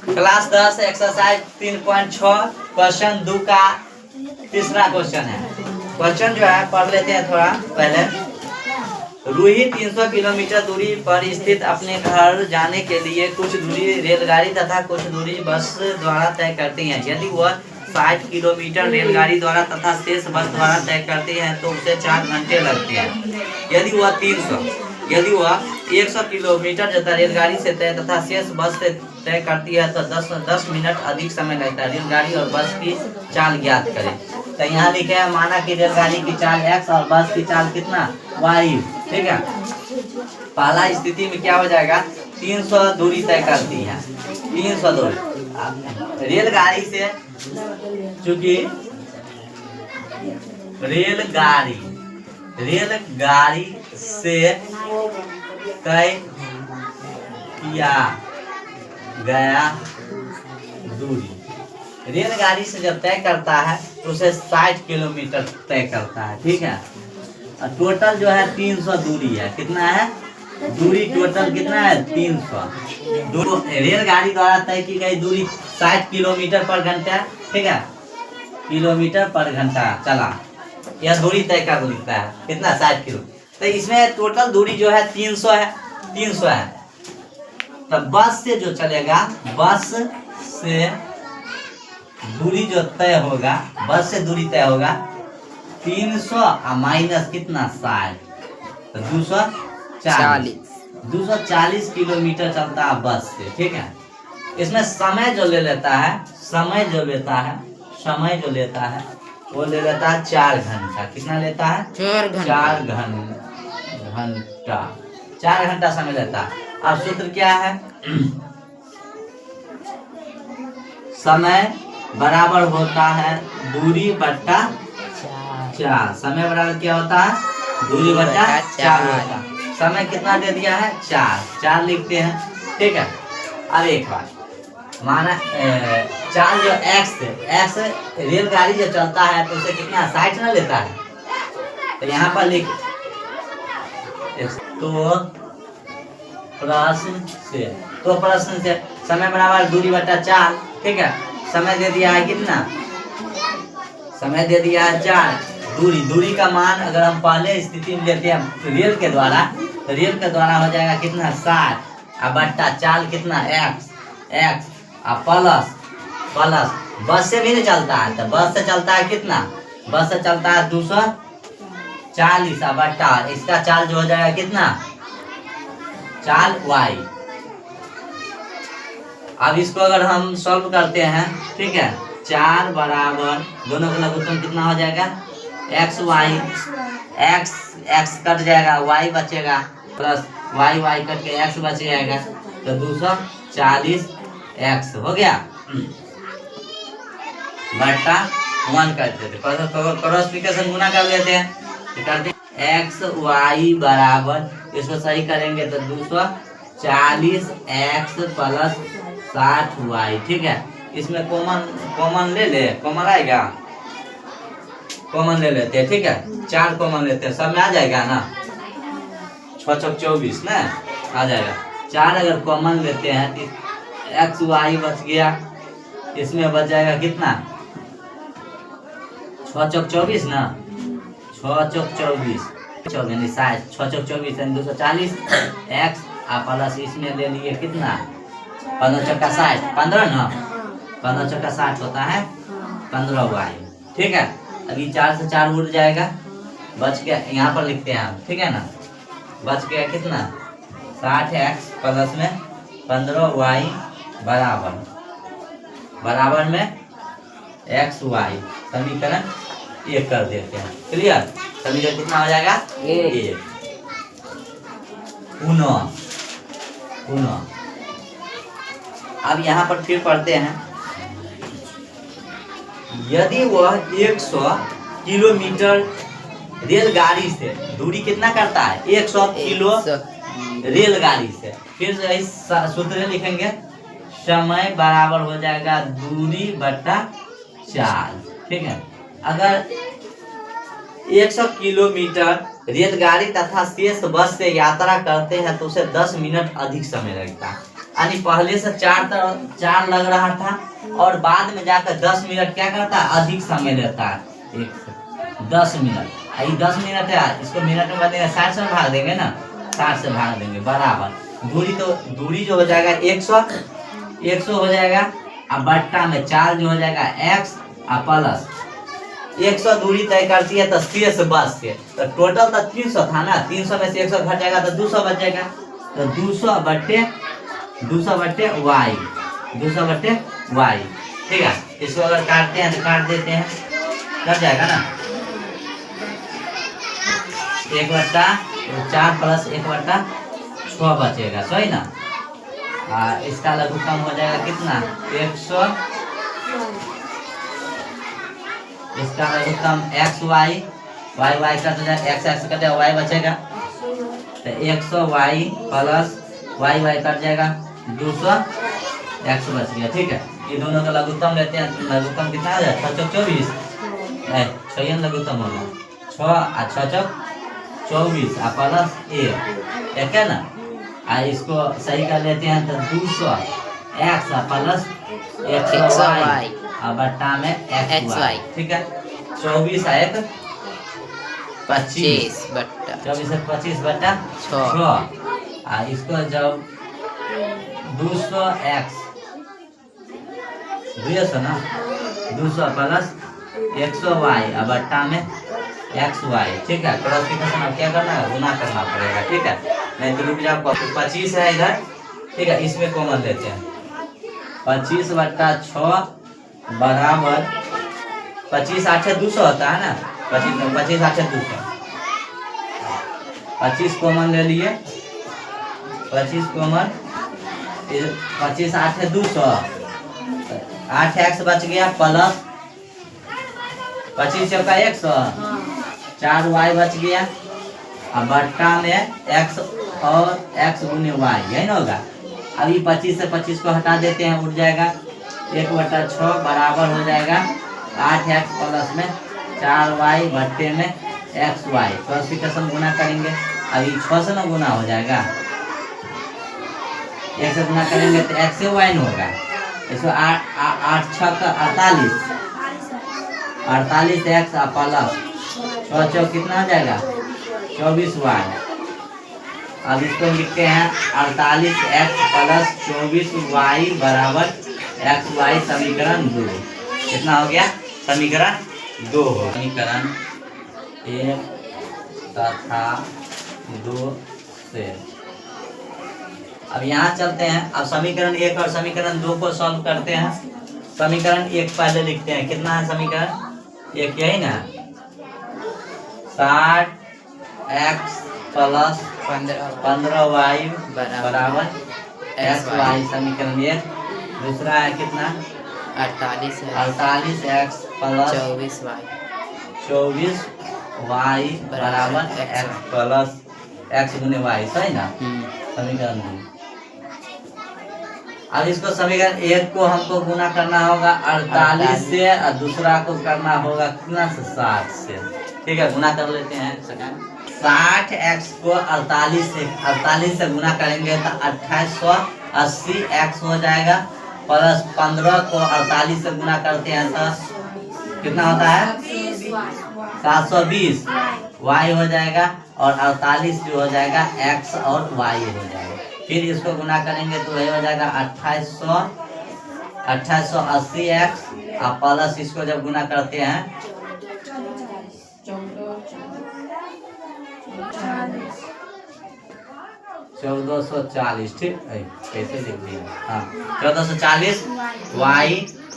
Class 10 exercise 3.6 question 2 का तीसरा question है। क्वेश्चन जो है पढ़ लेते हैं थोड़ा पहले। रूही 300 किलोमीटर दूरी पर स्थित अपने घर जाने के लिए कुछ दूरी रेलगाड़ी तथा कुछ दूरी बस द्वारा तय करती है। यदि वह 60 किलोमीटर रेलगाड़ी द्वारा तथा शेष बस द्वारा तय करती है तो उसे 4 घंटे लगते हैं। यदि वह 100 किलोमीटर जता रेलगाड़ी से तय तथा शेष बस से तय करती है तो 10 मिनट अधिक समय लगता है। रेलगाड़ी और बस की चाल ज्ञात करें। तो यहाँ लिखे है माना कि रेलगाड़ी की चाल x और बस की चाल कितना y। ठीक है, पहला स्थिति में क्या हो जाएगा, 300 दूरी तय करती है। 300 दूरी रेलगाड़ी से, चूंकि रेलगाड़ी से तय किया गया दूरी, रेलगाड़ी से जब तय करता है तो उसे 60 किलोमीटर तय करता है। ठीक है, टोटल जो है 300 दूरी है। कितना है दूरी, टोटल कितना है 300। रेलगाड़ी द्वारा तय की गई दूरी 60 किलोमीटर पर घंटा। ठीक है, किलोमीटर पर घंटा चला, यह दूरी तय कर लिखता है कितना 60 किलो। तो इसमें टोटल दूरी जो है 300 है। तो बस से जो चलेगा, बस से दूरी जो तय होगा, बस से दूरी तय होगा 300 और माइनस कितना 60, तो 240 किलोमीटर चलता है बस से। ठीक है, इसमें समय जो लेता है वो ले लेता है 4 घंटा। कितना लेता है 4 घंटा 4 घंटा समय लेता है। अब सूत्र क्या है, समय बराबर होता है दूरी बट्टा 4। समय बराबर क्या होता है, दूरी बट्टा 4 होता है। समय कितना दे दिया है 4 लिखते हैं। ठीक है, अब एक बात माना, चाल जो x रेलगाड़ी जो चलता है तो उसे कितना 60 ना लेता है। तो यहाँ पर लिख तो प्रश्न से समय बराबर दूरी बट्टा 4। ठीक है, समय दे दिया है कितना, समय दे दिया है 4। दूरी का मान अगर हम पहले स्थिति में लेते हैं रेल के द्वारा, तो रेल के द्वारा हो जाएगा कितना 60 और बट्टा चाल कितना x और प्लस बस से भी नहीं चलता है। तो बस से चलता है कितना, बस से चलता है 240 और बट्टा इसका चाल जो हो जाएगा कितना चाल y। अब इसको अगर हम सॉल्व करते हैं, ठीक है, 4 बराबर दोनों का लघुत्तम कितना हो जाएगा x कट जाएगा, y बचेगा, प्लस y कट के x बच जाएगा, तो 240 x हो गया बट्टा 1 कर देते, क्रॉसिफिकेशन गुना कर लेते हैं, करते x y बराबर, इसको सही करेंगे तो 240 x प्लस 60 y। ठीक है, इसमें कॉमन आएगा, कॉमन ले लेते हैं। ठीक है, 4 कॉमन लेते हैं, सब में आ जाएगा ना, 6 चौक 24 ना आ जाएगा। 4 अगर कॉमन लेते हैं तो x y बच गया, इसमें बच जाएगा कितना 6 चौक 24 ना, 6 चौक 24 60, 6 चौक 24 240 x प्लस इसमें ले लिए कितना 15 चौका 60, 15 ना, 15 चौका 60 होता है 15 y। ठीक है, अभी 4 से 4 उड़ जाएगा, बच गया, यहाँ पर लिखते हैं हम। ठीक है ना, बच गया कितना 60x प्लस में 15y बराबर में x y, समीकरण 1 कर देते हैं। क्लियर, समीकरण कितना हो जाएगा 1। पुनः अब यहाँ पर फिर पढ़ते हैं, यदि वह 100 किलोमीटर रेलगाड़ी से दूरी कितना करता है 100 किलो रेलगाड़ी से, फिर इस सूत्र लिखेंगे, समय बराबर हो जाएगा दूरी बट्टा 4। ठीक है, अगर 100 किलोमीटर रेलगाड़ी तथा शेष बस से यात्रा करते हैं तो उसे 10 मिनट अधिक समय लगता है। यानी पहले से 4 लग रहा था और बाद में जाकर 10 मिनट क्या करता है, अधिक समय लेता है। 10 मिनट, ये 10 मिनट है, इसको मिनट में बदलेंगे 60 से भाग देंगे ना, 60 से भाग देंगे बराबर दूरी जो हो जाएगा 100 हो जाएगा, और बट्टा में 4 जो हो जाएगा x और प्लस 100 दूरी तय करती है तो शेष बस से, तो टोटल तो 300 था ना, 300 में से 100 घट जाएगा तो 200 बच जाएगा, तो 200 बट्टे y, ठीक है। इसको अगर काटते हैं तो काट देते हैं, कट जाएगा ना, 1/4 प्लस 1/6 बचेगा, सही ना। इसका लघुत्तम हो जाएगा कितना, 100, इसका लघुत्तम xy, y कट जाएगा, x कटेगा, y बचेगा, तो 100y प्लस y कट जाएगा, 200 x बच गया, ठीक है। ये दोनों का लघुत्तम लेते हैं, लघुत्तम कितना आ जाए, 6 चौक 24, 6 लघुत्तम होगा, 6 और 6 चौक 24 और प्लस 1 है ना। इसको सही कर लेते हैं तो 200 x प्लस 100y और बट्टा में xy, ठीक है। 24 है 25 बट्टा 6, इसको जब 200x 200 ना, 200 प्लस 100y और बट्टा में xy, ठीक है। क्रॉस की कसम अब क्या करना है, गुना करना पड़ेगा, ठीक है, नहीं तो रुक जाओ। 25 है इधर, ठीक है, इसमें कॉमन लेते हैं, 25/6 बराबर 25 8 200 होता है ना, 25 8 200, 25 कॉमन ले लिए, 25 कॉमन, 25 8 200, 8x बच गया प्लस 25 चौका 100, 4y बच गया और बट्टा में x और x गुने y, यही ना होगा। अभी 25 से 25 को हटा देते हैं, उठ जाएगा 1/6 बराबर हो जाएगा 8x प्लस में 4y बट्टे में xy, तो इसकी कसम गुना करेंगे, अभी 6 से ना गुना हो जाएगा, 1 से गुना करेंगे तो x से y न होगा, इसको 8 6 का 48x प्लस 6 चौक कितना हो जाएगा 24y। अब इसको लिखते हैं 48x प्लस 24y बराबर xy, समीकरण 2 कितना हो गया, समीकरण 2 हो, समीकरण 1 तथा 2 से। अब यहाँ चलते हैं, अब समीकरण 1 और समीकरण 2 को सॉल्व करते हैं। समीकरण 1 पहले लिखते हैं, कितना है समीकरण 1, यही ना, 60x प्लस 15y बराबर xy, समीकरण 1। दूसरा है कितना, 48x प्लस 24y बराबर x प्लस x गुने y, सही ना, समीकरण 2। अब इसको समीकरण 1 को हमको गुना करना होगा 48 से और दूसरा को करना होगा कितना से, 60 से, ठीक है। गुना कर लेते हैं, 60x को 48 से गुना करेंगे तो 2880x हो जाएगा, प्लस 15 को 48 से गुना करते हैं तो कितना होता है 720 y हो जाएगा, और 48 जो हो जाएगा x और y हो जाएगा। फिर इसको गुना करेंगे तो ये हो जाएगा 2880x और प्लस इसको जब गुना करते हैं 1440, ठीक है, कैसे लिख दिया, हाँ 1440 y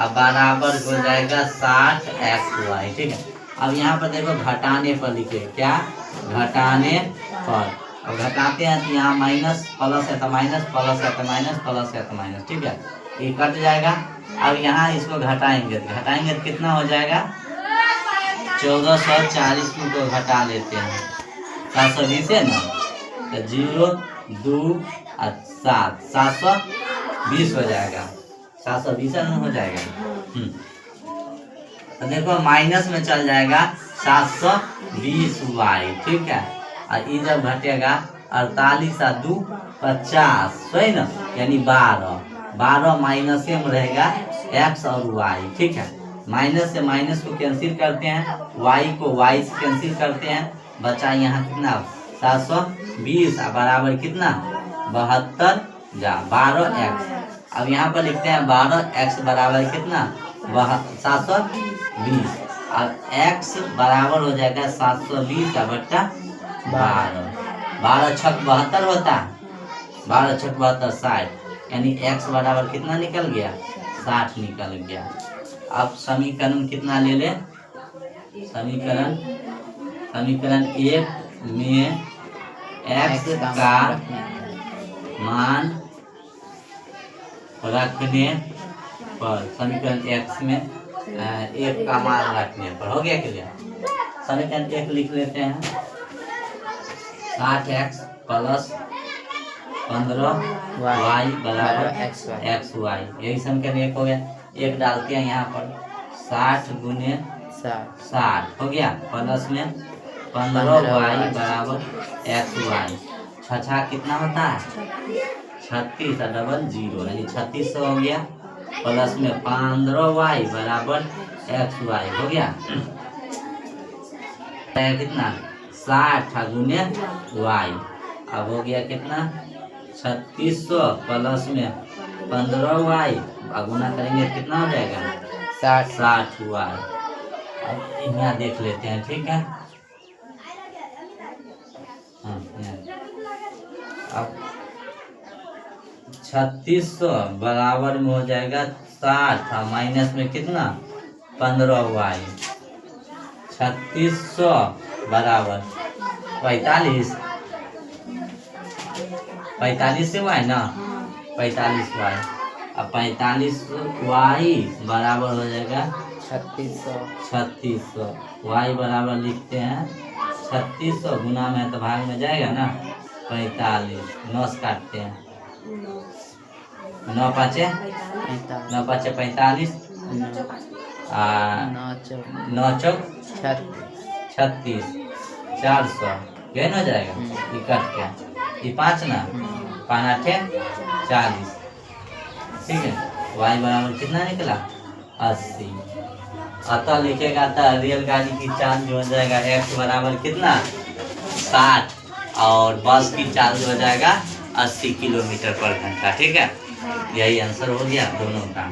और बराबर हो जाएगा 60xy, ठीक है। अब यहाँ पर देखो घटाने पर लिखे, क्या घटाने पर, अब घटाते हैं तो यहाँ माइनस प्लस है तो माइनस, प्लस है तो माइनस, प्लस है तो माइनस, ठीक है, ये कट जाएगा। अब यहाँ इसको घटाएंगे तो कितना हो जाएगा 1440 को घटा लेते हैं, 720 है ना, तो 0 2 और 7 720 हो जाएगा, 720 हो जाएगा। तो देखो माइनस में चल जाएगा 720y, ठीक है, और ये जब घटेगा 48 और 2 50, सही ना, यानी 12 माइनस में रहेगा x और y, ठीक है। माइनस से माइनस को कैंसिल करते हैं, y को y से कैंसिल करते हैं, बचा यहाँ कितना 720 बराबर कितना 72 जा 12x। अब यहाँ पर लिखते हैं 12x बराबर कितना 720, और x बराबर हो जाएगा 720 बट्टा 12 छक 72 होता है, 12 छक 72 60, यानी x बराबर कितना निकल गया 60 निकल गया। अब समीकरण कितना ले ले, समीकरण 1 में x का मान रखने पर, समीकरण x में 1 का मान रखने पर हो गया क्लियर। समीकरण 1 लिख लेते हैं 60x प्लस 15y बराबर xy, यही समीकरण 1 हो गया। 1 डालते हैं यहाँ पर 60 गुने 60 हो गया, प्लस में 15y बराबर xy, छछा कितना होता है 36 डबल 0, यानी 3600 हो गया, प्लस में 15y बराबर xy हो गया, कितना 60 गुने y, अब हो गया कितना 3600 प्लस में 15y, गुना करेंगे कितना हो जाएगा 60y। अब यहाँ देख लेते हैं, ठीक है। अब 3600 बराबर में हो जाएगा 60, माइनस में कितना 15y, 3600 बराबर 45 से y ना 45y, अब 45y बराबर हो जाएगा 3600, y बराबर लिखते हैं 3600, गुना में तो भाग में जाएगा ना 45, 9 से काटते हैं 9 पाँचे 45, 9 चौक 36, 400 गेन हो जाएगा, ये कट के ये 5 ना 5 8 40, ठीक है। y बराबर कितना निकला 80, अतः लिखेगा तो रेलगाड़ी की चार्ज हो जाएगा x बराबर कितना 60, और बस की चार्ज हो जाएगा 80 किलोमीटर पर घंटा, ठीक है। यही आंसर हो गया दोनों का।